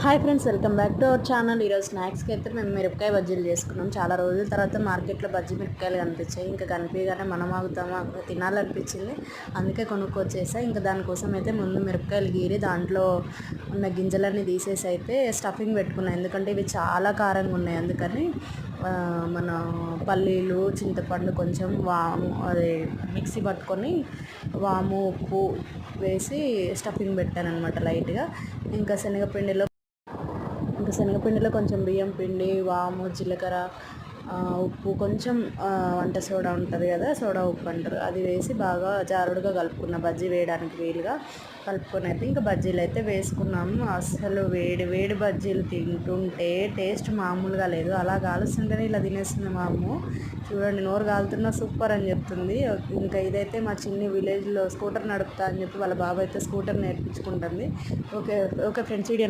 Hi friends, welcome back to our channel. ఈరోజు స్నాక్స్కి అయితే మేము మిరపకాయ బజ్జీలు చేసుకున్నాం. చాలా రోజుల తర్వాత మార్కెట్లో బజ్జీ మిరపకాయలు కనిపించాయి. ఇంకా కనిపించగానే మనం ఆగుతామా, తినాలనిపించింది. అందుకే కొనుక్కొచ్చేసా. ఇంకా దానికోసం అయితే ముందు మిరపకాయలు గీరి దాంట్లో ఉన్న గింజలన్నీ తీసేసి అయితే స్టఫింగ్ పెట్టుకున్నాం. ఎందుకంటే ఇవి చాలా కారంగా ఉన్నాయి. అందుకని మన పల్లీలు, చింతపండు, కొంచెం వాము, అదే మిక్సీ పట్టుకొని వాము, ఉప్పు వేసి స్టఫింగ్ పెట్టాను అనమాట లైట్గా. ఇంకా శనగపిండిలో కొంచెం బియ్యం పిండి, వాము, జీలకర్ర, ఉప్పు, కొంచెం వంట సోడా ఉంటుంది కదా, సోడా ఉప్పు అంటారు, అది వేసి బాగా జారుడుగా కలుపుకున్న బజ్జీ వేయడానికి వీలుగా కలుపుకొని అయితే ఇంకా బజ్జీలు అయితే వేసుకున్నాము. అసలు వేడి వేడి బజ్జీలు తింటుంటే టేస్ట్ మామూలుగా లేదు. అలా కాలుస్తుంటేనే ఇలా తినేస్తుంది మా అమ్మ. చూడండి, నోరు కాలుతున్నా సూపర్ అని చెప్తుంది. ఇంకా ఇదైతే మా చిన్ని విలేజ్లో స్కూటర్ నడుపుతా అని చెప్పి వాళ్ళ బాబు అయితే స్కూటర్ నేర్పించుకుంటుంది. Okay okay friends, video